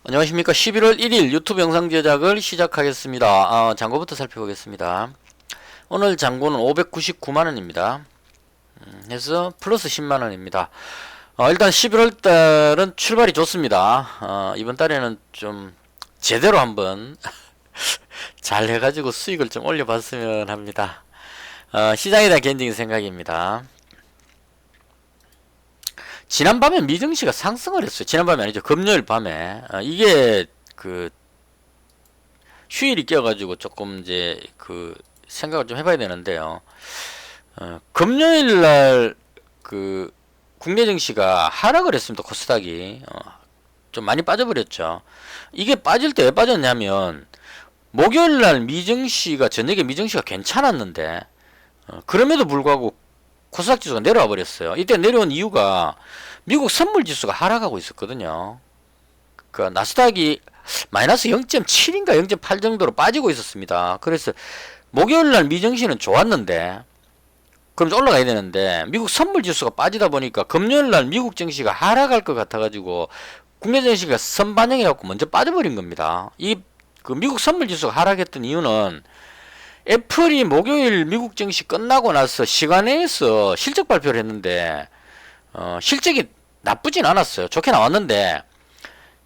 안녕하십니까. 11월 1일 유튜브 영상 제작을 시작하겠습니다. 잔고부터 살펴보겠습니다. 오늘 잔고는 599만원입니다. 해서 플러스 10만원입니다. 일단 11월 달은 출발이 좋습니다. 이번 달에는 좀 제대로 한번 잘 해가지고 수익을 좀 올려봤으면 합니다. 시장에 대한 개인적인 생각입니다. 지난밤에 미증시가 상승을 했어요. 지난밤이 아니죠. 금요일 밤에. 이게 그 휴일이 껴가지고 조금 이제 그 생각을 좀 해봐야 되는데요. 금요일 날 그 국내 증시가 하락을 했습니다. 코스닥이. 좀 많이 빠져버렸죠. 이게 빠질 때 왜 빠졌냐면 목요일 날 미증시가 저녁에 미증시가 괜찮았는데 그럼에도 불구하고 코스닥 지수가 내려와 버렸어요. 이때 내려온 이유가 미국 선물 지수가 하락하고 있었거든요. 그러니까 나스닥이 마이너스 0.7인가 0.8 정도로 빠지고 있었습니다. 그래서 목요일 날 미증시는 좋았는데 그럼 올라가야 되는데 미국 선물 지수가 빠지다 보니까 금요일 날 미국 증시가 하락할 것 같아가지고 국내 증시가 선반영해갖고 먼저 빠져버린 겁니다. 그 미국 선물 지수가 하락했던 이유는 애플이 목요일 미국 증시 끝나고 나서 시간에서 실적 발표를 했는데 실적이 나쁘진 않았어요. 좋게 나왔는데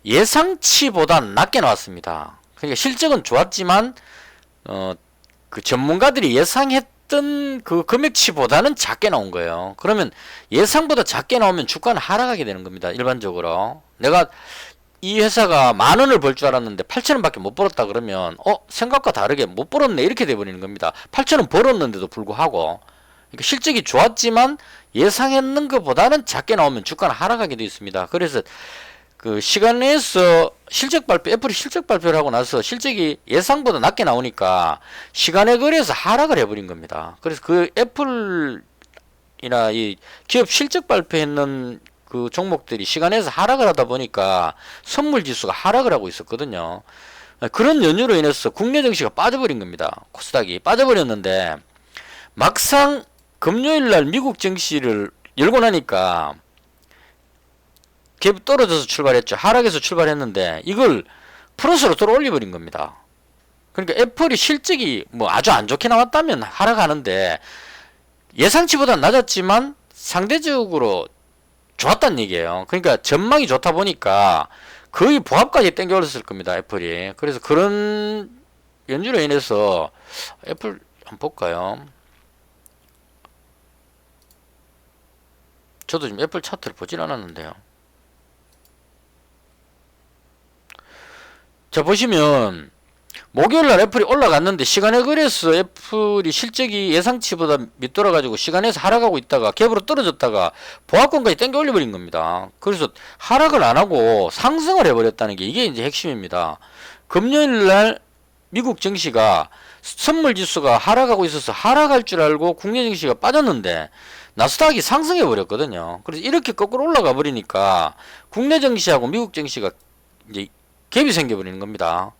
예상치보다 낮게 나왔습니다. 그러니까 실적은 좋았지만 그 전문가들이 예상했던 그 금액치보다는 작게 나온 거예요. 그러면 예상보다 작게 나오면 주가는 하락하게 되는 겁니다. 일반적으로 내가 이 회사가 10,000원을 벌 줄 알았는데 8,000원 밖에 못 벌었다 그러면 생각과 다르게 못 벌었네 이렇게 돼버리는 겁니다. 8,000원 벌었는데도 불구하고 그러니까 실적이 좋았지만 예상했는 것보다는 작게 나오면 주가는 하락하게 되어 있습니다. 그래서 그 시간 내에서 애플이 실적 발표를 하고 나서 실적이 예상보다 낮게 나오니까 시간에 걸려서 하락을 해버린 겁니다. 그래서 그 애플이나 이 기업 실적 발표했는 그 종목들이 시간에서 하락을 하다 보니까 선물 지수가 하락을 하고 있었거든요. 그런 연유로 인해서 국내 증시가 빠져버린 겁니다. 코스닥이 빠져버렸는데 막상 금요일날 미국 증시를 열고 나니까 갭이 떨어져서 출발했죠. 하락해서 출발했는데 이걸 플러스로 끌어올려버린 겁니다. 그러니까 애플이 실적이 뭐 아주 안 좋게 나왔다면 하락하는데 예상치보다는 낮았지만 상대적으로 좋았단 얘기예요. 그러니까 전망이 좋다 보니까 거의 보합까지 땡겨 올렸을 겁니다. 애플이. 그래서 그런 연주로 인해서 애플 한번 볼까요? 저도 지금 애플 차트를 보진 않았는데요. 자, 보시면 목요일날 애플이 올라갔는데 시간에 걸려서 애플이 실적이 예상치보다 밑돌아가지고 시간에서 하락하고 있다가 갭으로 떨어졌다가 보합권까지 땡겨 올려버린 겁니다. 그래서 하락을 안하고 상승을 해버렸다는 게 이게 이제 핵심입니다. 금요일날 미국 증시가 선물지수가 하락하고 있어서 하락할 줄 알고 국내 증시가 빠졌는데 나스닥이 상승해버렸거든요. 그래서 이렇게 거꾸로 올라가 버리니까 국내 증시하고 미국 증시가 이제 갭이 생겨버리는 겁니다.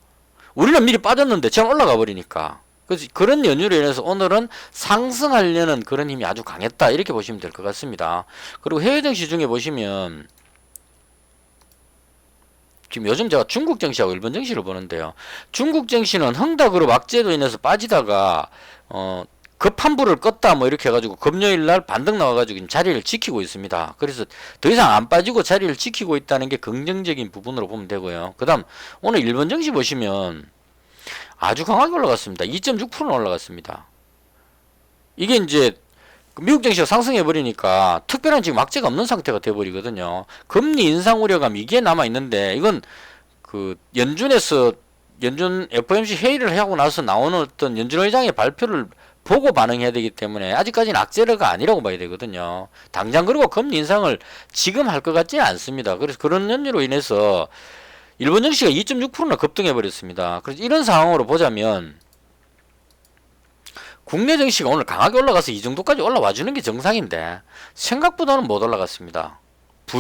우리는 미리 빠졌는데 전 올라가 버리니까. 그래서 그런 연유로 인해서 오늘은 상승하려는 그런 힘이 아주 강했다 이렇게 보시면 될 것 같습니다. 그리고 해외 증시 중에 보시면 지금 요즘 제가 중국 증시하고 일본 증시를 보는데요. 중국 증시는 흥다그룹 악재로 인해서 빠지다가 급환불을 껐다 뭐 이렇게 해가지고 금요일날 반등 나와가지고 자리를 지키고 있습니다. 그래서 더 이상 안 빠지고 자리를 지키고 있다는 게 긍정적인 부분으로 보면 되고요. 그 다음 오늘 일본 증시 보시면 아주 강하게 올라갔습니다. 2.6%는 올라갔습니다. 이게 이제 미국 증시가 상승해 버리니까 특별한 지금 악재가 없는 상태가 돼 버리거든요. 금리 인상 우려감 이게 남아 있는데 이건 그 연준 FOMC 회의를 하고 나서 나오는 어떤 연준 의장의 발표를 보고 반응해야 되기 때문에 아직까지는 악재가 아니라고 봐야 되거든요. 당장 그리고 금리 인상을 지금 할 것 같지는 않습니다. 그래서 그런 연유로 인해서 일본 증시가 2.6%나 급등해 버렸습니다. 그래서 이런 상황으로 보자면 국내 증시가 오늘 강하게 올라가서 이 정도까지 올라와 주는 게 정상인데 생각보다는 못 올라갔습니다.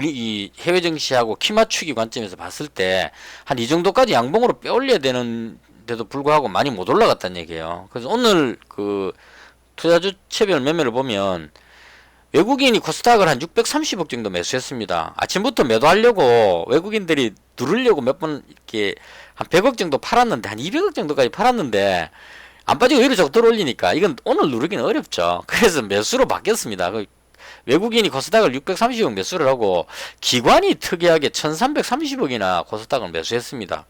이 해외 증시하고 키 맞추기 관점에서 봤을 때 한 이 정도까지 양봉으로 빼올려야 되는데도 불구하고 많이 못 올라갔다는 얘기예요. 그래서 오늘 그 투자주체별 매매를 보면 외국인이 코스닥을 한 630억 정도 매수했습니다. 아침부터 매도하려고 외국인들이 누르려고 몇 번 이렇게 한 100억 정도 팔았는데, 한 200억 정도까지 팔았는데 안 빠지고 위로 자꾸 들어올리니까 이건 오늘 누르기는 어렵죠. 그래서 매수로 바뀌었습니다. 외국인이 코스닥을 630억 매수를 하고 기관이 특이하게 1330억이나 코스닥을 매수했습니다.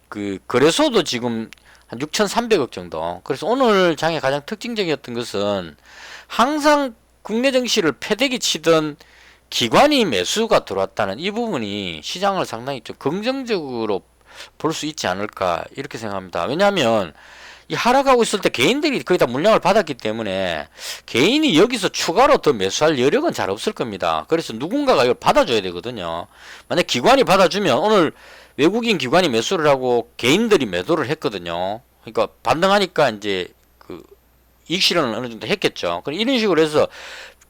그 거래소도 지금 한 6300억 정도. 그래서 오늘 장의 가장 특징적이었던 것은 항상 국내 증시를 패대기 치던 기관이 매수가 들어왔다는 이 부분이 시장을 상당히 좀 긍정적으로 볼 수 있지 않을까 이렇게 생각합니다. 왜냐하면 이 하락하고 있을 때 개인들이 거의 다 물량을 받았기 때문에 개인이 여기서 추가로 더 매수할 여력은 잘 없을 겁니다. 그래서 누군가가 이걸 받아줘야 되거든요. 만약 기관이 받아주면 오늘 외국인 기관이 매수를 하고 개인들이 매도를 했거든요. 그러니까 반등하니까 이제 그 이익 실현을 어느 정도 했겠죠. 그럼 이런 식으로 해서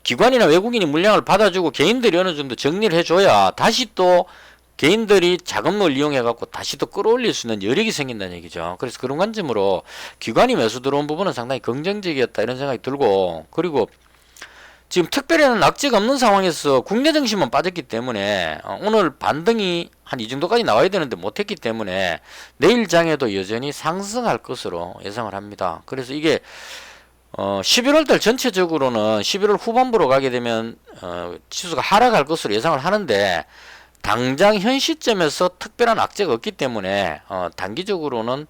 기관이나 외국인이 물량을 받아주고 개인들이 어느 정도 정리를 해줘야 다시 또 개인들이 자금을 이용해 갖고 다시 또 끌어올릴 수 있는 여력이 생긴다는 얘기죠. 그래서 그런 관점으로 기관이 매수 들어온 부분은 상당히 긍정적이었다 이런 생각이 들고, 그리고 지금 특별히는 악재가 없는 상황에서 국내 증시만 빠졌기 때문에 오늘 반등이 한 이 정도까지 나와야 되는데 못했기 때문에 내일 장에도 여전히 상승할 것으로 예상을 합니다. 그래서 이게 11월달 전체적으로는 11월 후반부로 가게 되면 지수가 하락할 것으로 예상을 하는데, 당장 현 시점에서 특별한 악재가 없기 때문에 단기적으로는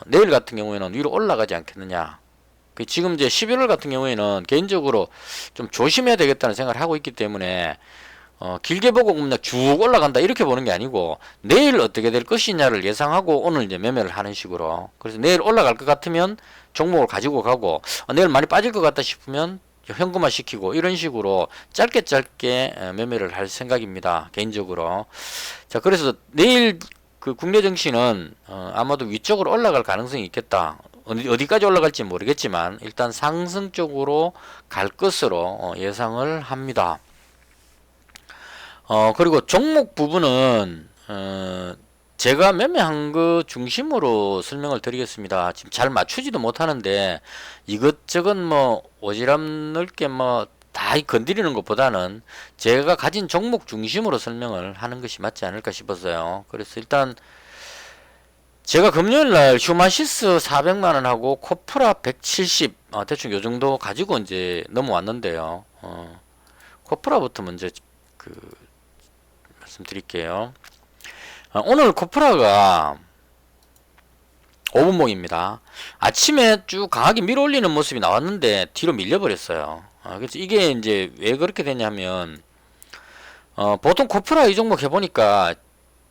내일 같은 경우에는 위로 올라가지 않겠느냐. 지금 이제 11월 같은 경우에는 개인적으로 좀 조심해야 되겠다는 생각을 하고 있기 때문에 길게 보고 그냥 쭉 올라간다 이렇게 보는 게 아니고 내일 어떻게 될 것이냐를 예상하고 오늘 이제 매매를 하는 식으로. 그래서 내일 올라갈 것 같으면 종목을 가지고 가고 내일 많이 빠질 것 같다 싶으면 현금화 시키고 이런 식으로 짧게 매매를 할 생각입니다. 개인적으로. 자, 그래서 내일 그 국내 증시는 아마도 위쪽으로 올라갈 가능성이 있겠다. 어디까지 올라갈지 모르겠지만 일단 상승 쪽으로 갈 것으로 예상을 합니다. 그리고 종목 부분은 제가 매매한 거 중심으로 설명을 드리겠습니다. 지금 잘 맞추지도 못하는데 이것저것 뭐 오지랖 넓게 뭐 다 건드리는 것보다는 제가 가진 종목 중심으로 설명을 하는 것이 맞지 않을까 싶었어요. 그래서 일단 제가 금요일날 휴마시스 400만원하고 코프라 170 대충 요 정도 가지고 이제 넘어왔는데요. 코프라부터 먼저 말씀드릴게요. 오늘 코프라가 5분봉입니다. 아침에 쭉 강하게 밀어올리는 모습이 나왔는데 뒤로 밀려버렸어요. 그래서 이게 이제 왜 그렇게 되냐면 보통 코프라 이 종목 해보니까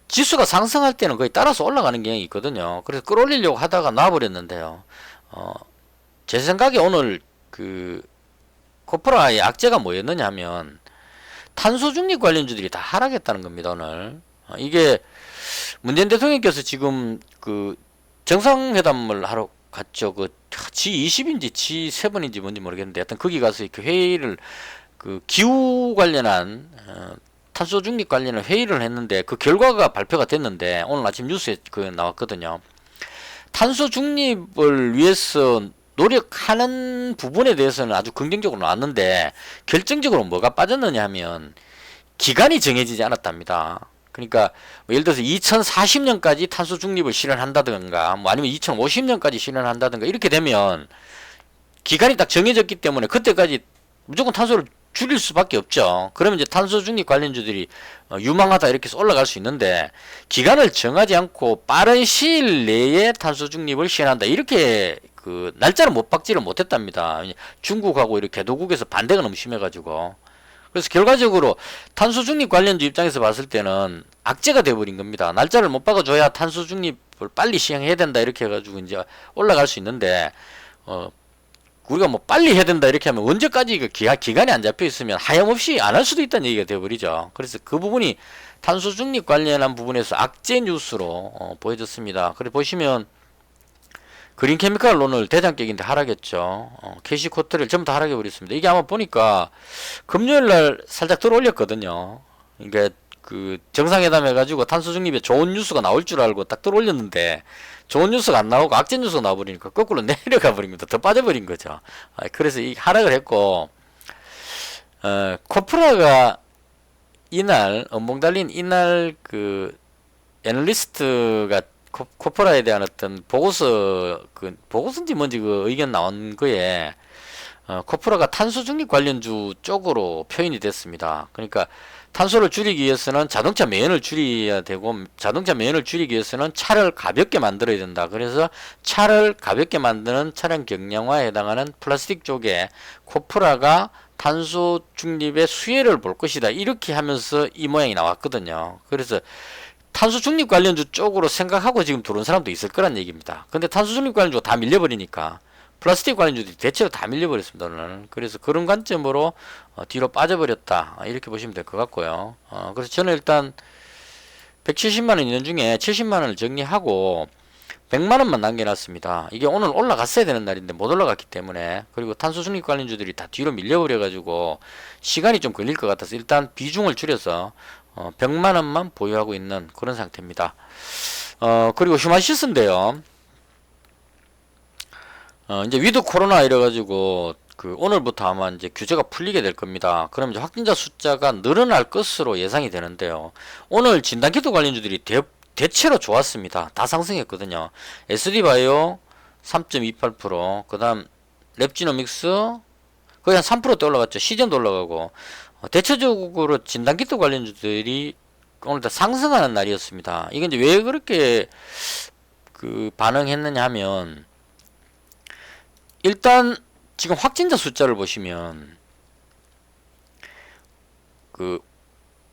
지수가 상승할 때는 거의 따라서 올라가는 경향이 있거든요. 그래서 끌어올리려고 하다가 놔버렸는데요. 제 생각에 오늘 그 코프라의 악재가 뭐였느냐 하면 탄소 중립 관련주들이 다 하락했다는 겁니다. 오늘 이게 문재인 대통령께서 지금 그 정상회담을 하러 갔죠. 그 G20인지 G7인지 뭔지 모르겠는데 하여튼 거기 가서 이렇게 회의를 그 기후 관련한 탄소 중립 관련한 회의를 했는데 그 결과가 발표가 됐는데 오늘 아침 뉴스에 그 나왔거든요. 탄소 중립을 위해서 노력하는 부분에 대해서는 아주 긍정적으로 나왔는데 결정적으로 뭐가 빠졌느냐 하면 기간이 정해지지 않았답니다. 그러니까 뭐 예를 들어서 2040년까지 탄소 중립을 실현한다든가 뭐 아니면 2050년까지 실현한다든가 이렇게 되면 기간이 딱 정해졌기 때문에 그때까지 무조건 탄소를 줄일 수밖에 없죠. 그러면 이제 탄소 중립 관련주들이 유망하다 이렇게 해서 올라갈 수 있는데 기간을 정하지 않고 빠른 시일 내에 탄소 중립을 실현한다 이렇게 그 날짜를 못 박지를 못했답니다. 중국하고 이렇게 개도국에서 반대가 너무 심해가지고. 그래서 결과적으로 탄소 중립 관련주 입장에서 봤을 때는 악재가 돼버린 겁니다. 날짜를 못 박아줘야 탄소 중립을 빨리 시행해야 된다 이렇게 해가지고 이제 올라갈 수 있는데 우리가 뭐 빨리 해야 된다 이렇게 하면 언제까지 그 기간이 안 잡혀 있으면 하염없이 안 할 수도 있다는 얘기가 돼버리죠. 그래서 그 부분이 탄소 중립 관련한 부분에서 악재 뉴스로 보여졌습니다. 그래 보시면 그린케미칼 오늘 대장격인데 하락했죠. 캐시코트를 전부 다 하락해버렸습니다. 이게 아마 보니까 금요일날 살짝 들어올렸거든요. 그러니까 그 정상회담 해가지고 탄소 중립에 좋은 뉴스가 나올 줄 알고 딱 들어올렸는데 좋은 뉴스가 안 나오고 악재 뉴스가 나와버리니까 거꾸로 내려가 버립니다. 더 빠져버린 거죠. 그래서 이 하락을 했고 코프라가 이날 연봉 달린 이날 애널리스트가 코프라에 대한 어떤 보고서인지 뭔지 의견 나온 거에 코프라가 탄소 중립 관련주 쪽으로 표현이 됐습니다. 그러니까 탄소를 줄이기 위해서는 자동차 매연을 줄여야 되고, 자동차 매연을 줄이기 위해서는 차를 가볍게 만들어야 된다. 그래서 차를 가볍게 만드는 차량 경량화에 해당하는 플라스틱 쪽에 코프라가 탄소 중립의 수혜를 볼 것이다. 이렇게 하면서 이 모양이 나왔거든요. 그래서 탄소 중립 관련주 쪽으로 생각하고 지금 들어온 사람도 있을 거란 얘기입니다. 근데 탄소 중립 관련주가 다 밀려버리니까 플라스틱 관련주들이 대체로 다 밀려버렸습니다. 오늘. 그래서 그런 관점으로 뒤로 빠져버렸다. 이렇게 보시면 될 것 같고요. 그래서 저는 일단 170만원 있는 중에 70만원을 정리하고 100만원만 남겨놨습니다. 이게 오늘 올라갔어야 되는 날인데 못 올라갔기 때문에, 그리고 탄소 중립 관련주들이 다 뒤로 밀려버려가지고 시간이 좀 걸릴 것 같아서 일단 비중을 줄여서 100만원만 보유하고 있는 그런 상태입니다. 그리고 휴마시스인데요. 이제 위드 코로나 이래가지고 오늘부터 아마 이제 규제가 풀리게 될 겁니다. 그럼 이제 확진자 숫자가 늘어날 것으로 예상이 되는데요. 오늘 진단키트 관련주들이 대체로 좋았습니다. 다 상승했거든요. SD바이오 3.28%, 그 다음 랩지노믹스 거의 한 3%대 올라갔죠. 시전도 올라가고, 대체적으로 진단키트 관련주들이 오늘 다 상승하는 날이었습니다. 이게 이제 왜 그렇게 반응했느냐 하면, 일단 지금 확진자 숫자를 보시면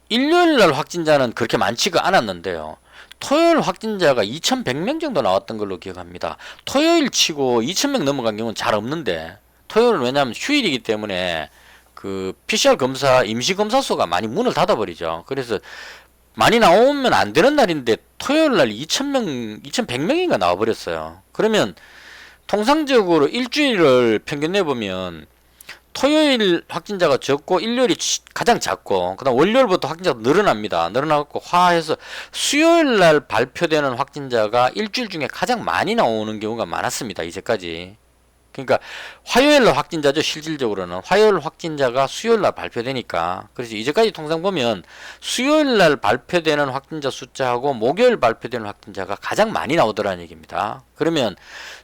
일요일날 확진자는 그렇게 많지가 않았는데요. 토요일 확진자가 2100명 정도 나왔던 걸로 기억합니다. 토요일 치고 2000명 넘어간 경우는 잘 없는데, 토요일은 왜냐하면 휴일이기 때문에 PCR 검사, 임시 검사 수가 많이 문을 닫아버리죠. 그래서 많이 나오면 안 되는 날인데 토요일날 2100명인가 나와버렸어요. 그러면 통상적으로 일주일을 평균 내보면 토요일 확진자가 적고 일요일이 가장 작고, 그 다음 월요일부터 확진자가 늘어납니다. 늘어나고 화해서 수요일날 발표되는 확진자가 일주일 중에 가장 많이 나오는 경우가 많았습니다. 이제까지. 그러니까 화요일날 확진자죠. 실질적으로는 화요일 확진자가 수요일날 발표되니까. 그래서 이제까지 통상 보면 수요일날 발표되는 확진자 숫자하고 목요일 발표되는 확진자가 가장 많이 나오더라는 얘기입니다. 그러면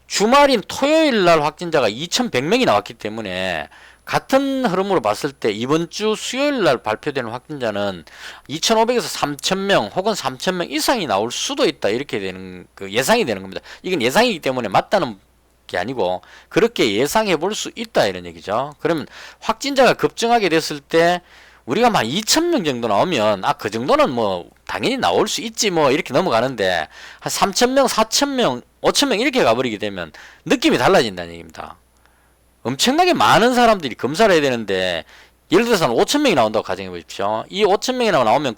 주말인 토요일날 확진자가 2100명이 나왔기 때문에 같은 흐름으로 봤을 때 이번 주 수요일날 발표되는 확진자는 2500에서 3000명 혹은 3000명 이상이 나올 수도 있다. 이렇게 되는 예상이 되는 겁니다. 이건 예상이기 때문에 맞다는 게 아니고 그렇게 예상해 볼 수 있다 이런 얘기죠. 그러면 확진자가 급증하게 됐을 때 우리가 막 2000명 정도 나오면 그 정도는 뭐 당연히 나올 수 있지 뭐 이렇게 넘어가는데, 한 3000명, 4000명, 5000명 이렇게 가버리게 되면 느낌이 달라진다는 얘기입니다. 엄청나게 많은 사람들이 검사를 해야 되는데, 예를 들어서 한 5000명이 나온다고 가정해 보십시오. 이 5000명이 나오면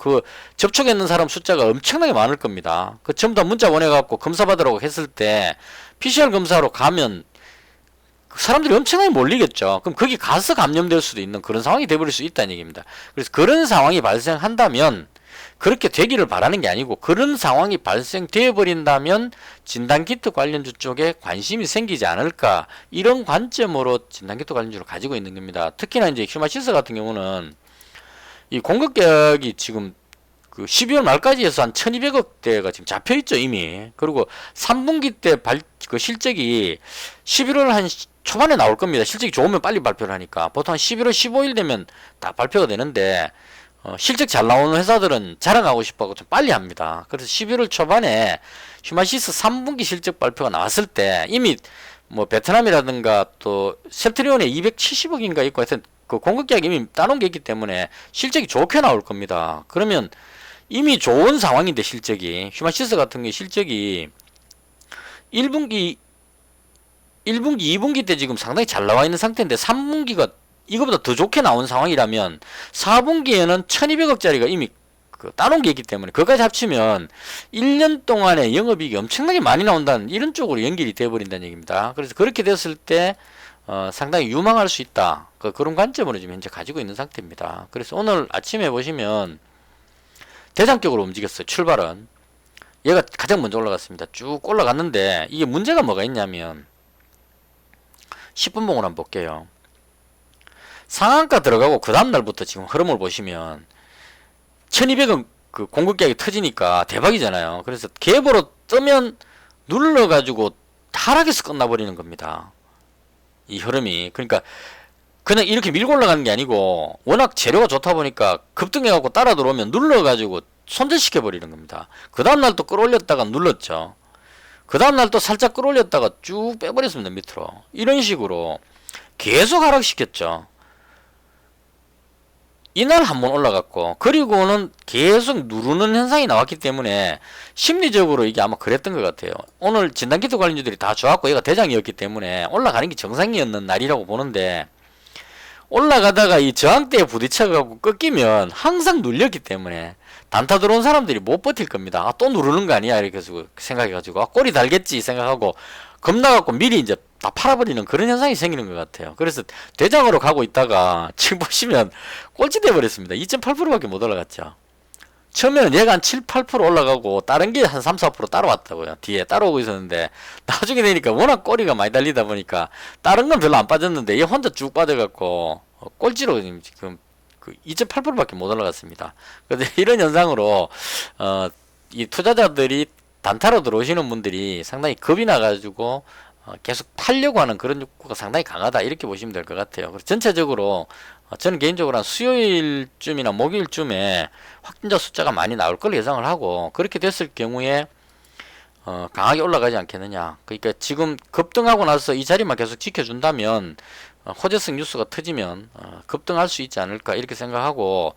접촉했는 사람 숫자가 엄청나게 많을 겁니다. 전부 다 문자 보내갖고 검사 받으라고 했을 때 PCR 검사로 가면 사람들이 엄청나게 몰리겠죠. 그럼 거기 가서 감염될 수도 있는 그런 상황이 돼버릴 수 있다는 얘기입니다. 그래서 그런 상황이 발생한다면, 그렇게 되기를 바라는 게 아니고 그런 상황이 발생되어 버린다면 진단키트 관련주 쪽에 관심이 생기지 않을까, 이런 관점으로 진단키트 관련주를 가지고 있는 겁니다. 특히나 이제 휴마시스 같은 경우는 이 공급 계약이 지금 12월 말까지 해서 한 1200억대가 지금 잡혀있죠 이미. 그리고 3분기 때 실적이 11월 한 초반에 나올 겁니다. 실적이 좋으면 빨리 발표를 하니까 보통 한 11월 15일 되면 다 발표가 되는데, 실적 잘 나오는 회사들은 자랑하고 싶어하고 좀 빨리 합니다. 그래서 11월 초반에 휴마시스 3분기 실적 발표가 나왔을 때 이미 뭐 베트남이라든가 또 셀트리온에 270억인가 있고 하여튼 공급 계약이 이미 따놓은 게 있기 때문에 실적이 좋게 나올 겁니다. 그러면 이미 좋은 상황인데 실적이, 휴마시스 같은 게 실적이 1분기, 2분기 때 지금 상당히 잘 나와 있는 상태인데 3분기가 이거보다 더 좋게 나온 상황이라면 4분기에는 1200억짜리가 이미 따놓은 게 있기 때문에 그거까지 합치면 1년 동안의 영업이익이 엄청나게 많이 나온다는 이런 쪽으로 연결이 되어버린다는 얘기입니다. 그래서 그렇게 됐을 때 상당히 유망할 수 있다. 그런 관점으로 지금 현재 가지고 있는 상태입니다. 그래서 오늘 아침에 보시면 대장격으로 움직였어요. 출발은 얘가 가장 먼저 올라갔습니다. 쭉 올라갔는데 이게 문제가 뭐가 있냐면 10분봉을 한번 볼게요. 상한가 들어가고 그 다음날부터 지금 흐름을 보시면 1200원 그 공급계약이 터지니까 대박이잖아요. 그래서 갭으로 뜨면 눌러가지고 하락에서 끝나버리는 겁니다. 이 흐름이. 그러니까 그냥 이렇게 밀고 올라가는 게 아니고 워낙 재료가 좋다 보니까 급등해갖고 따라 들어오면 눌러가지고 손절시켜버리는 겁니다. 그 다음날 또 끌어올렸다가 눌렀죠. 그 다음날 또 살짝 끌어올렸다가 쭉 빼버렸습니다. 밑으로. 이런 식으로 계속 하락시켰죠. 이날 한번 올라갔고 그리고는 계속 누르는 현상이 나왔기 때문에 심리적으로 이게 아마 그랬던 것 같아요. 오늘 진단키트 관련주들이 다 좋았고 얘가 대장이었기 때문에 올라가는 게 정상이었는 날이라고 보는데 올라가다가 이 저항대에 부딪혀가고 꺾이면 항상 눌렸기 때문에 단타 들어온 사람들이 못 버틸 겁니다. 아, 또 누르는 거 아니야 이렇게 해서 생각해가지고 아, 꼬리 달겠지 생각하고 겁나갖고 미리 이제 다 팔아버리는 그런 현상이 생기는 것 같아요. 그래서 대장으로 가고 있다가 지금 보시면 꼴찌 돼버렸습니다. 2.8%밖에 못 올라갔죠. 처음에는 얘가 한 7, 8% 올라가고 다른 게 한 3, 4% 따라왔다고요. 뒤에 따라오고 있었는데 나중에 되니까 워낙 꼬리가 많이 달리다 보니까 다른 건 별로 안 빠졌는데 얘 혼자 쭉 빠져갖고 꼴찌로 지금 그 2.8%밖에 못 올라갔습니다. 그런데 이런 현상으로 이 투자자들이 단타로 들어오시는 분들이 상당히 겁이 나가지고 계속 팔려고 하는 그런 욕구가 상당히 강하다 이렇게 보시면 될 것 같아요. 그래서 전체적으로 저는 개인적으로 한 수요일쯤이나 목요일쯤에 확진자 숫자가 많이 나올 걸 예상을 하고 그렇게 됐을 경우에 강하게 올라가지 않겠느냐. 그러니까 지금 급등하고 나서 이 자리만 계속 지켜준다면 호재성 뉴스가 터지면 급등할 수 있지 않을까 이렇게 생각하고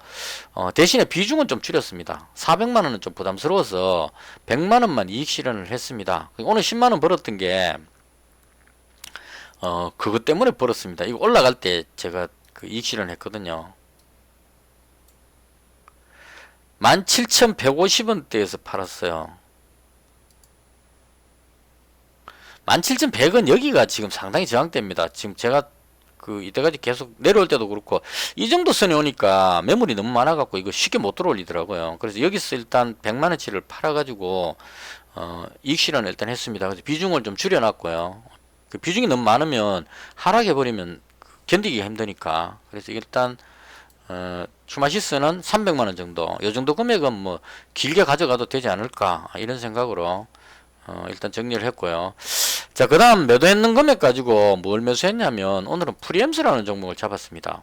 대신에 비중은 좀 줄였습니다. 400만원은 좀 부담스러워서 100만원만 이익 실현을 했습니다. 오늘 10만원 벌었던 게 그것 때문에 벌었습니다. 이거 올라갈 때 제가 그 이익 실현 했거든요. 17,150원대에서 팔았어요. 17,100원 여기가 지금 상당히 저항대입니다. 지금 제가 그 이때까지 계속 내려올 때도 그렇고 이 정도 선에 오니까 매물이 너무 많아갖고 이거 쉽게 못 들어올리더라고요. 그래서 여기서 일단 100만원치를 팔아가지고 이익 실현을 일단 했습니다. 그래서 비중을 좀 줄여놨고요. 그 비중이 너무 많으면 하락해버리면 견디기가 힘드니까 그래서 일단 추마시스는 300만원 정도 이 정도 금액은 뭐 길게 가져가도 되지 않을까 이런 생각으로 일단 정리를 했고요. 자, 그 다음 매도했는 금액 가지고 뭘 매수했냐면 오늘은 프리엠스라는 종목을 잡았습니다.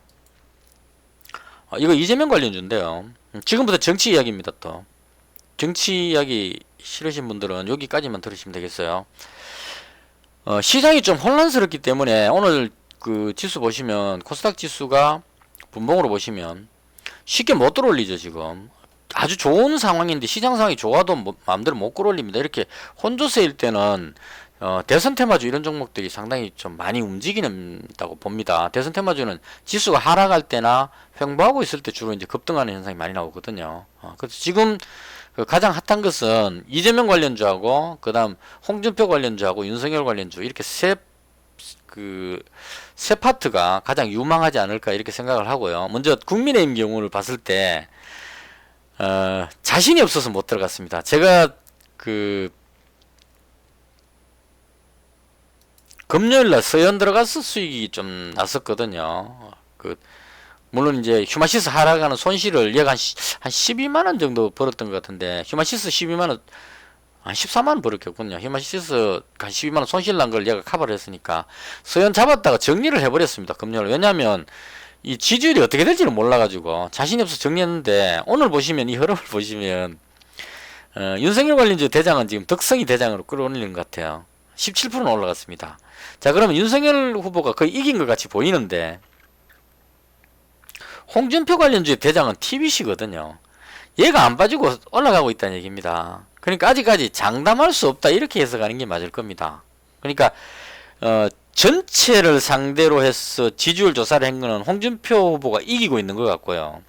이거 이재명 관련주인데요. 지금부터 정치 이야기입니다. 또 정치 이야기 싫으신 분들은 여기까지만 들으시면 되겠어요. 시장이 좀 혼란스럽기 때문에 오늘 그 지수 보시면 코스닥 지수가 분봉으로 보시면 쉽게 못 들어올리죠. 지금 아주 좋은 상황인데 시장 상황이 좋아도 마음대로 못 끌어올립니다. 이렇게 혼조세일 때는 대선 테마주 이런 종목들이 상당히 좀 많이 움직인다고 봅니다. 대선 테마주는 지수가 하락할 때나 횡보하고 있을 때 주로 이제 급등하는 현상이 많이 나오거든요. 그래서 지금 그 가장 핫한 것은 이재명 관련주하고 그다음 홍준표 관련주하고 윤석열 관련주 이렇게 세 파트가 가장 유망하지 않을까 이렇게 생각을 하고요. 먼저 국민의힘 경우를 봤을 때 자신이 없어서 못 들어갔습니다. 제가 그 금요일날 서현 들어가서 수익이 좀 났었거든요. 물론 이제 휴마시스 하락하는 손실을 얘가 한 12만원 정도 벌었던 것 같은데 휴마시스 12만원 한 14만원 벌었겠군요. 휴마시스 한 12만원 손실 난 걸 얘가 커버를 했으니까 서현 잡았다가 정리를 해버렸습니다. 금요일. 왜냐면 이 지지율이 어떻게 될지는 몰라가지고 자신이 없어서 정리했는데 오늘 보시면 이 흐름을 보시면 윤석열 관련주 대장은 지금 덕성이 대장으로 끌어올리는 것 같아요. 17%는 올라갔습니다. 자, 그러면 윤석열 후보가 거의 이긴 것 같이 보이는데 홍준표 관련주의 대장은 TBC거든요. 얘가 안 빠지고 올라가고 있다는 얘기입니다. 그러니까 아직까지 장담할 수 없다 이렇게 해석하는 게 맞을 겁니다. 그러니까 전체를 상대로 해서 지지율 조사를 한 거는 홍준표 후보가 이기고 있는 것 같고요.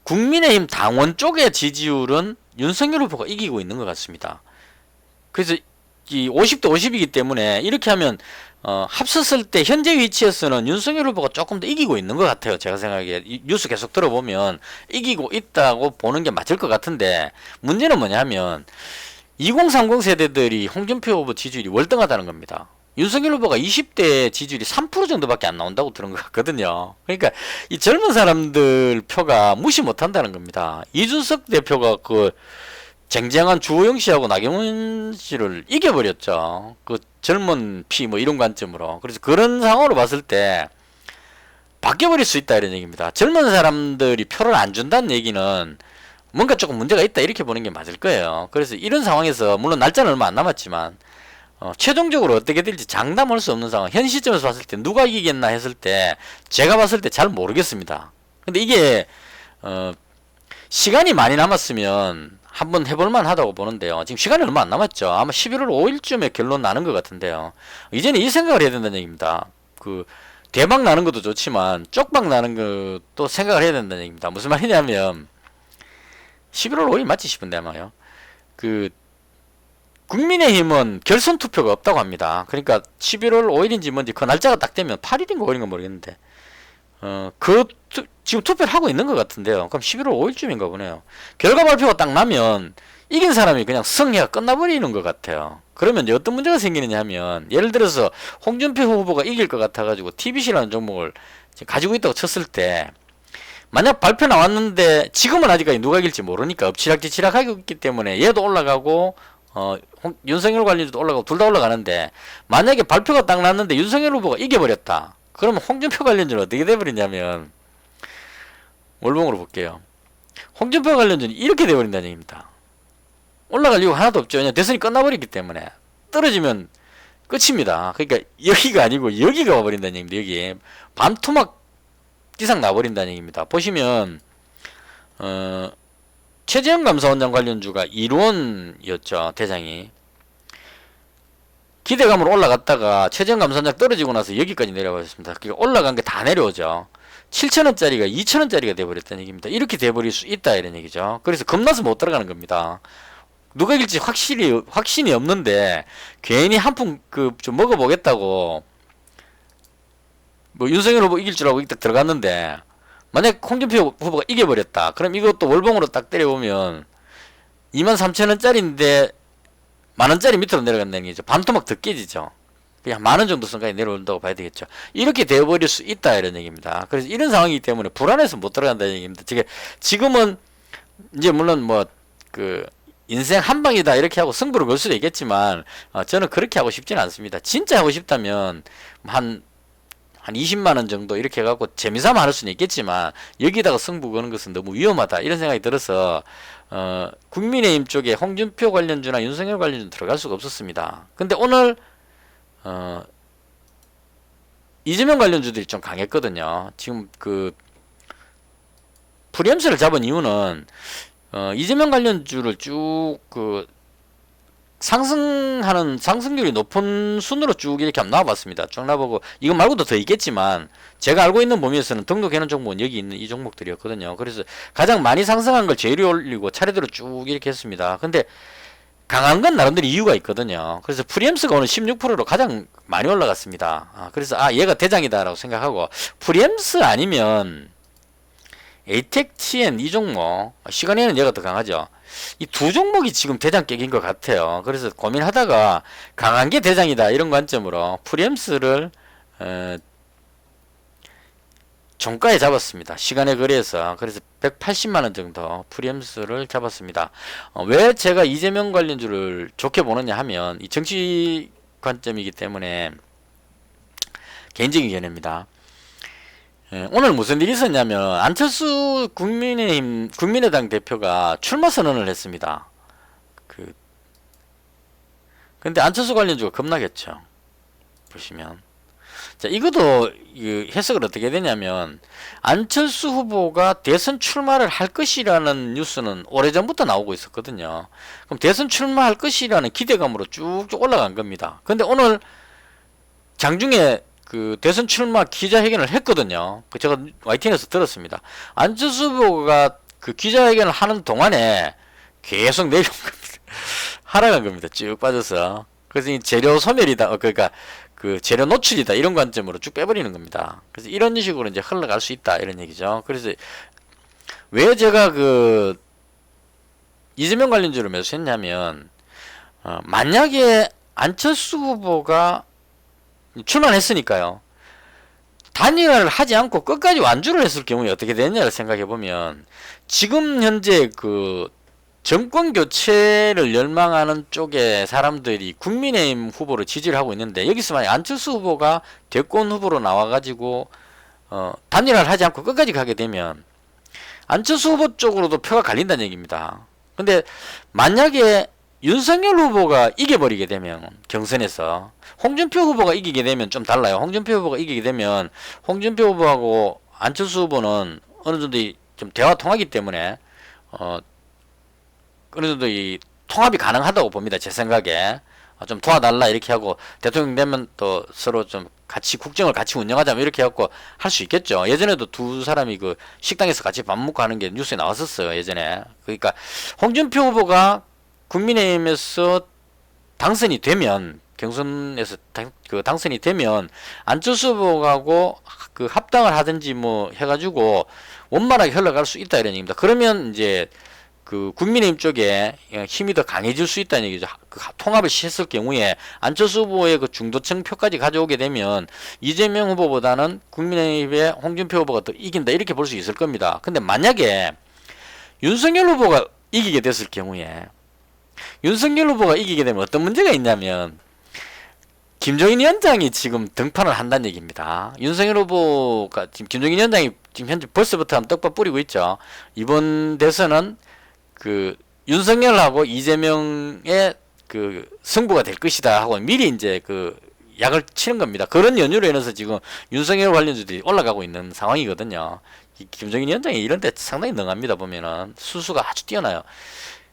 국민의힘 당원 쪽의 지지율은 윤석열 후보가 이기고 있는 것 같습니다. 그래서 이 50대 50이기 때문에 이렇게 하면 합쳤을 때 현재 위치에서는 윤석열 후보가 조금 더 이기고 있는 것 같아요. 제가 생각에 이 뉴스 계속 들어보면 이기고 있다고 보는 게 맞을 것 같은데 문제는 뭐냐면 2030 세대들이 홍준표 후보 지지율이 월등하다는 겁니다. 윤석열 후보가 20대 지지율이 3% 정도밖에 안 나온다고 들은 것 같거든요. 그러니까 이 젊은 사람들 표가 무시 못한다는 겁니다. 이준석 대표가 그 쟁쟁한 주호영 씨하고 나경원 씨를 이겨버렸죠. 그 젊은 피 뭐 이런 관점으로. 그래서 그런 상황으로 봤을 때 바뀌어버릴 수 있다 이런 얘기입니다. 젊은 사람들이 표를 안 준다는 얘기는 뭔가 조금 문제가 있다 이렇게 보는 게 맞을 거예요. 그래서 이런 상황에서 물론 날짜는 얼마 안 남았지만 최종적으로 어떻게 될지 장담할 수 없는 상황. 현 시점에서 봤을 때 누가 이기겠나 했을 때 제가 봤을 때 잘 모르겠습니다. 근데 이게 시간이 많이 남았으면 한번 해볼만 하다고 보는데요. 지금 시간이 얼마 안 남았죠. 아마 11월 5일쯤에 결론 나는 것 같은데요. 이제는 이 생각을 해야 된다는 얘기입니다. 그 대박 나는 것도 좋지만 쪽박 나는 것도 생각을 해야 된다는 얘기입니다. 무슨 말이냐면 11월 5일 맞지 싶은데 아마요. 그 국민의힘은 결선 투표가 없다고 합니다. 그러니까 11월 5일인지 뭔지 그 날짜가 딱 되면 8일인가 5일인가 모르겠는데 지금 투표를 하고 있는 것 같은데요. 그럼 11월 5일쯤인가 보네요. 결과 발표가 딱 나면 이긴 사람이 그냥 승리가 끝나버리는 것 같아요. 그러면 이제 어떤 문제가 생기느냐 하면 예를 들어서 홍준표 후보가 이길 것 같아가지고 TBC라는 종목을 가지고 있다고 쳤을 때 만약 발표 나왔는데 지금은 아직까지 누가 이길지 모르니까 엎치락뒤치락 하고 있기 때문에 얘도 올라가고 윤석열 관련주도 올라가고 둘 다 올라가는데 만약에 발표가 딱 났는데 윤석열 후보가 이겨버렸다. 그러면 홍준표 관련주는 어떻게 돼버리냐면 월봉으로 볼게요. 홍준표 관련주는 이렇게 돼버린다는 얘기입니다. 올라갈 이유가 하나도 없죠. 왜냐면 대선이 끝나버리기 때문에 떨어지면 끝입니다. 그러니까 여기가 아니고 여기가 와버린다는 얘기입니다. 여기 반토막 이상 나버린다는 얘기입니다. 보시면 최재형 감사원장 관련주가 1원이었죠. 대장이 기대감으로 올라갔다가 최재형 감사원장 떨어지고 나서 여기까지 내려왔습니다. 그러니까 올라간 게 다 내려오죠. 7천원짜리가 2천원짜리가 돼버렸다는 얘기입니다. 이렇게 돼버릴 수 있다 이런 얘기죠. 그래서 겁나서 못 들어가는 겁니다. 누가 이길지 확신이 없는데 괜히 한 푼 좀 먹어보겠다고 뭐 윤석열 후보 이길 줄 알고 딱 들어갔는데 만약 홍준표 후보가 이겨버렸다. 그럼 이것도 월봉으로 딱 때려보면 23,000원짜리인데 만원짜리 밑으로 내려간다는 얘기죠. 반토막 더 깨지죠. 그냥 만원 정도 선까지 내려온다고 봐야 되겠죠. 이렇게 되어버릴 수 있다 이런 얘기입니다. 그래서 이런 상황이기 때문에 불안해서 못 들어간다는 얘기입니다. 지금은 이제 물론 뭐 인생 한 방이다 이렇게 하고 승부를 걸 수도 있겠지만 저는 그렇게 하고 싶지는 않습니다. 진짜 하고 싶다면 한 20만원 정도 이렇게 해갖고 재미삼아 할 수는 있겠지만 여기다가 승부 거는 것은 너무 위험하다 이런 생각이 들어서 국민의힘 쪽에 홍준표 관련주나 윤석열 관련주는 들어갈 수가 없었습니다. 근데 오늘 이재명 관련주들이 좀 강했거든요. 지금 프리엠스를 잡은 이유는 이재명 관련주를 쭉 상승하는 상승률이 높은 순으로 쭉 이렇게 한번 나와봤습니다. 쭉 나와보고 이거 말고도 더 있겠지만 제가 알고 있는 범위에서는 등록해놓은 종목은 여기 있는 이 종목들이었거든요. 그래서 가장 많이 상승한 걸 제일 올리고 차례대로 쭉 이렇게 했습니다. 근데 강한 건 나름대로 이유가 있거든요. 그래서 프리엠스가 오늘 16%로 가장 많이 올라갔습니다. 그래서 얘가 대장이다 라고 생각하고 프리엠스 아니면 에이텍, TN 이 종목 시간에는 얘가 더 강하죠. 이 두 종목이 지금 대장 객인 것 같아요. 그래서 고민하다가 강한 게 대장이다 이런 관점으로 프리엠스를 종가에 잡았습니다. 시간에 거래해서. 그래서 180만원 정도 프리엠스를 잡았습니다. 왜 제가 이재명 관련주를 좋게 보느냐 하면 이 정치 관점이기 때문에 개인적인 견해입니다. 오늘 무슨 일이 있었냐면 안철수 국민의당 대표가 출마 선언을 했습니다. 근데 안철수 관련주가 겁나겠죠. 보시면 자 이것도 해석을 어떻게 되냐면 안철수 후보가 대선 출마를 할 것이라는 뉴스는 오래전부터 나오고 있었거든요. 그럼 대선 출마할 것이라는 기대감으로 쭉쭉 올라간 겁니다. 근데 오늘 장중에 대선 출마 기자회견을 했거든요. 제가 YTN에서 들었습니다. 안철수 후보가 기자회견을 하는 동안에 계속 내려온 겁니다. 하락한 겁니다. 쭉 빠져서. 그래서 이 재료 소멸이다. 그러니까 재료 노출이다. 이런 관점으로 쭉 빼버리는 겁니다. 그래서 이런 식으로 이제 흘러갈 수 있다. 이런 얘기죠. 그래서 왜 제가 이재명 관련주를 매수했냐면 만약에 안철수 후보가 출마했으니까요. 단일화를 하지 않고 끝까지 완주를 했을 경우에 어떻게 되느냐를 생각해 보면 지금 현재 그 정권 교체를 열망하는 쪽에 사람들이 국민의힘 후보를 지지를 하고 있는데 여기서 만약 안철수 후보가 대권 후보로 나와가지고 단일화를 하지 않고 끝까지 가게 되면 안철수 후보 쪽으로도 표가 갈린다는 얘기입니다. 근데 만약에 윤석열 후보가 이겨버리게 되면 경선에서 홍준표 후보가 이기게 되면 좀 달라요. 홍준표 후보가 이기게 되면 홍준표 후보하고 안철수 후보는 어느 정도 좀 대화 통하기 때문에 어느 정도 이 통합이 가능하다고 봅니다. 제 생각에 좀 도와달라 이렇게 하고 대통령 되면 또 서로 좀 같이 국정을 같이 운영하자 이렇게 해갖고 할 수 있겠죠. 예전에도 두 사람이 그 식당에서 같이 밥 먹고 하는 게 뉴스에 나왔었어요. 예전에. 그러니까 홍준표 후보가 국민의힘에서 당선이 되면 경선에서 당선이 되면 안철수 후보하고 그 합당을 하든지 뭐 해가지고 원만하게 흘러갈 수 있다 이런 얘기입니다. 그러면 이제 그 국민의힘 쪽에 힘이 더 강해질 수 있다는 얘기죠. 그 통합을 했을 경우에 안철수 후보의 그 중도층 표까지 가져오게 되면 이재명 후보보다는 국민의힘의 홍준표 후보가 더 이긴다 이렇게 볼 수 있을 겁니다. 근데 만약에 윤석열 후보가 이기게 됐을 경우에 윤석열 후보가 이기게 되면 어떤 문제가 있냐면 김종인 위원장이 지금 등판을 한다는 얘기입니다. 윤석열 후보가 지금 김종인 위원장이 지금 현재 벌써부터 떡밥 뿌리고 있죠. 이번 대선은 그 윤석열하고 이재명의 그 승부가 될 것이다 하고 미리 이제 그 약을 치는 겁니다. 그런 연유로 인해서 지금 윤석열 관련주들이 올라가고 있는 상황이거든요. 김종인 위원장이 이런 데 상당히 능합니다. 보면은 수수가 아주 뛰어나요.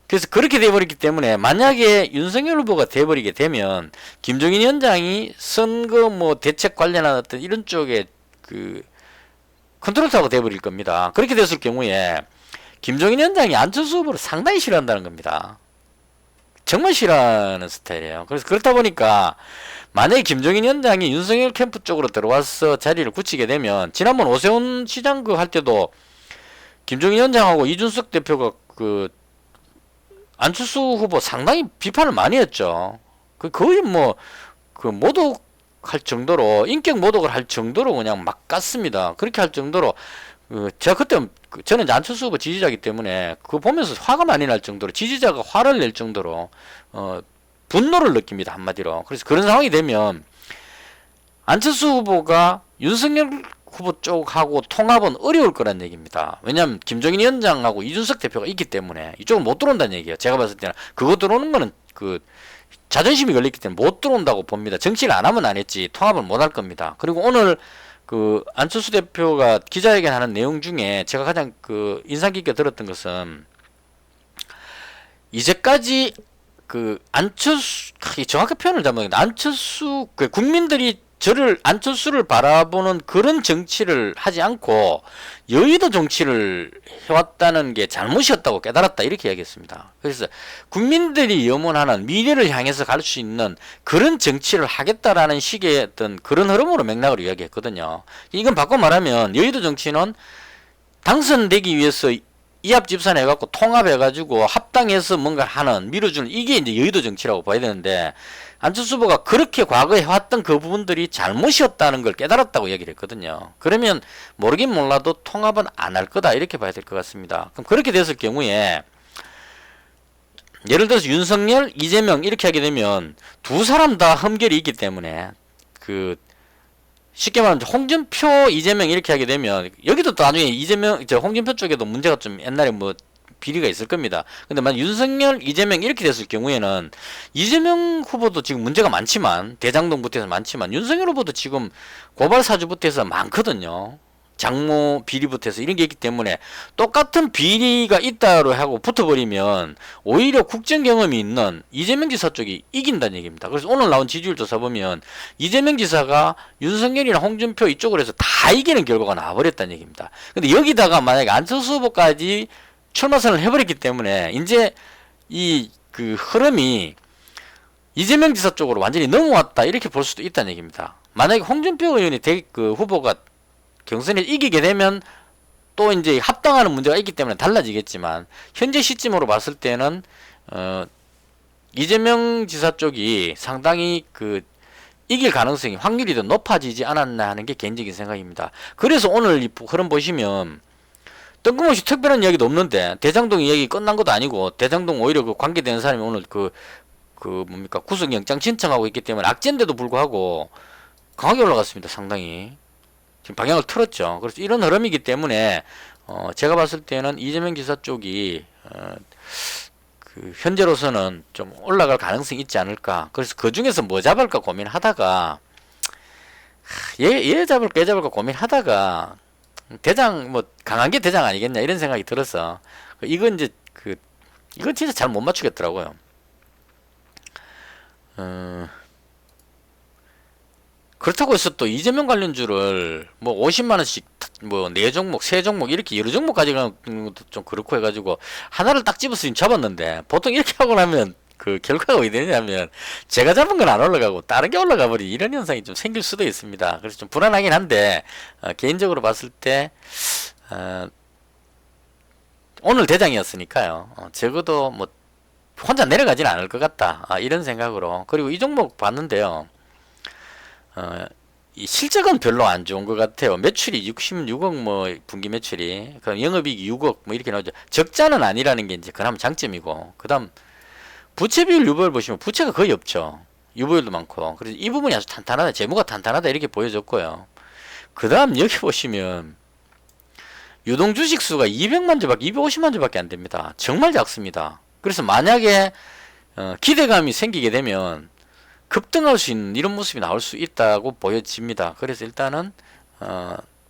그래서 그렇게 돼버렸기 때문에 만약에 윤석열 후보가 돼버리게 되면 김종인 위원장이 선거 뭐 대책 관련한 어떤 이런 쪽에 그 컨트롤타워가 돼버릴 겁니다. 그렇게 됐을 경우에 김종인 위원장이 안철수 후보를 상당히 싫어한다는 겁니다. 정말 싫어하는 스타일이에요. 그래서 그렇다 보니까 만약에 김종인 위원장이 윤석열 캠프 쪽으로 들어와서 자리를 굳히게 되면 지난번 오세훈 시장 그 할 때도 김종인 위원장하고 이준석 대표가 그 안철수 후보 상당히 비판을 많이 했죠. 그 거의 뭐 그 모독할 정도로 인격 모독을 할 정도로 그냥 막 깠습니다. 그렇게 할 정도로 제가 그때 저는 이제 안철수 후보 지지자이기 때문에 그거 보면서 화가 많이 날 정도로 지지자가 화를 낼 정도로 분노를 느낍니다. 한마디로. 그래서 그런 상황이 되면 안철수 후보가 윤석열 후보 쪽하고 통합은 어려울 거란 얘기입니다. 왜냐하면 김종인 위원장하고 이준석 대표가 있기 때문에 이쪽은 못 들어온다는 얘기예요. 제가 봤을 때는 그거 들어오는 거는 그 자존심이 걸렸기 때문에 못 들어온다고 봅니다. 정치를 안 하면 안 했지 통합을 못 할 겁니다. 그리고 오늘 그 안철수 대표가 기자회견 하는 내용 중에 제가 가장 그 인상 깊게 들었던 것은 이제까지 그 안철수 정확히 표현을 잘못했는데 안철수 그 국민들이 안철수를 바라보는 그런 정치를 하지 않고 여의도 정치를 해왔다는 게 잘못이었다고 깨달았다 이렇게 이야기했습니다. 그래서 국민들이 염원하는 미래를 향해서 갈 수 있는 그런 정치를 하겠다라는 식의 어떤 그런 흐름으로 맥락을 이야기했거든요. 이건 바꿔 말하면 여의도 정치는 당선되기 위해서 이합집산 해갖고 통합해가지고 합당해서 뭔가 하는 밀어주는 이게 이제 여의도 정치라고 봐야 되는데 안철수 후보가 그렇게 과거에 해왔던 그 부분들이 잘못이었다는 걸 깨달았다고 얘기를 했거든요. 그러면 모르긴 몰라도 통합은 안 할 거다 이렇게 봐야 될 것 같습니다. 그럼 그렇게 됐을 경우에 예를 들어서 윤석열, 이재명 이렇게 하게 되면 두 사람 다 흠결이 있기 때문에 그 쉽게 말하면 홍준표, 이재명 이렇게 하게 되면 여기도 또 나중에 홍준표 쪽에도 문제가 좀 옛날에 뭐 비리가 있을 겁니다. 근데 만약 윤석열, 이재명 이렇게 됐을 경우에는 이재명 후보도 지금 문제가 많지만 대장동부터 해서 많지만 윤석열 후보도 지금 고발 사주부터 해서 많거든요. 장모 비리부터 해서 이런 게 있기 때문에 똑같은 비리가 있다로 하고 붙어버리면 오히려 국정 경험이 있는 이재명 지사 쪽이 이긴다는 얘기입니다. 그래서 오늘 나온 지지율 조사 보면 이재명 지사가 윤석열이나 홍준표 이쪽으로 해서 다 이기는 결과가 나와버렸다는 얘기입니다. 근데 여기다가 만약에 안철수 후보까지 출마선을 해버렸기 때문에 이제 이 그 흐름이 이재명 지사 쪽으로 완전히 넘어왔다 이렇게 볼 수도 있다는 얘기입니다. 만약에 홍준표 의원이 그 후보가 경선에 이기게 되면 또 이제 합당하는 문제가 있기 때문에 달라지겠지만 현재 시점으로 봤을 때는 이재명 지사 쪽이 상당히 그 이길 가능성이 확률이 더 높아지지 않았나 하는 게 개인적인 생각입니다. 그래서 오늘 이 흐름 보시면 뜬금없이 특별한 이야기도 없는데 대장동 이야기 끝난 것도 아니고 대장동 오히려 그 관계되는 사람이 오늘 그 뭡니까 구속영장 신청하고 있기 때문에 악재인데도 불구하고 강하게 올라갔습니다. 상당히 지금 방향을 틀었죠. 그래서 이런 흐름이기 때문에 제가 봤을 때는 이재명 지사 쪽이 그 현재로서는 좀 올라갈 가능성이 있지 않을까. 그래서 그 중에서 뭐 잡을까 고민하다가 얘 잡을까 얘 잡을까 고민하다가 대장 뭐 강한 게 대장 아니겠냐 이런 생각이 들어서 이건 이제 이건 진짜 잘 못 맞추겠더라고요. 그렇다고 해서 또 이재명 관련주를 뭐 50만 원씩 뭐 4종목, 3종목 이렇게 여러 종목 가져가는 것도 좀 그렇고 해가지고 하나를 딱 집어서 잡았는데 보통 이렇게 하고 나면 그 결과가 어떻게 되냐면 제가 잡은 건 안 올라가고 다른 게 올라가 버리 이런 현상이 좀 생길 수도 있습니다. 그래서 좀 불안하긴 한데 개인적으로 봤을 때 오늘 대장이었으니까요. 적어도 뭐 혼자 내려가지는 않을 것 같다. 이런 생각으로. 그리고 이 종목 봤는데요. 이 실적은 별로 안 좋은 것 같아요. 매출이 66억 뭐 분기 매출이 그럼 영업이익 6억 뭐 이렇게 나오죠. 적자는 아니라는 게 이제 그나마 장점이고 그다음 부채 비율 유보율 보시면 부채가 거의 없죠. 유보율도 많고 그래서 이 부분이 아주 탄탄하다. 재무가 탄탄하다 이렇게 보여졌고요. 그다음 여기 보시면 유동 주식 수가 200만 주밖에 250만 주밖에 안 됩니다. 정말 작습니다. 그래서 만약에 기대감이 생기게 되면 급등할 수 있는 이런 모습이 나올 수 있다고 보여집니다. 그래서 일단은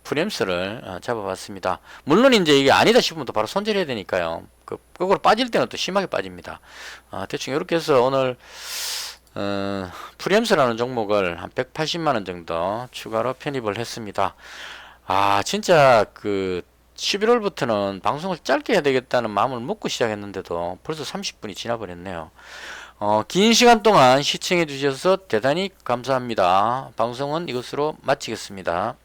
프리엠스를 잡아봤습니다. 물론 이제 이게 아니다 싶으면 또 바로 손절해야 되니까요. 거꾸로 빠질 때는 또 심하게 빠집니다. 대충 이렇게 해서 오늘 프리엠스라는 종목을 한 180만원 정도 추가로 편입을 했습니다. 진짜 11월부터는 방송을 짧게 해야 되겠다는 마음을 먹고 시작했는데도 벌써 30분이 지나버렸네요. 긴 시간 동안 시청해 주셔서 대단히 감사합니다. 방송은 이것으로 마치겠습니다.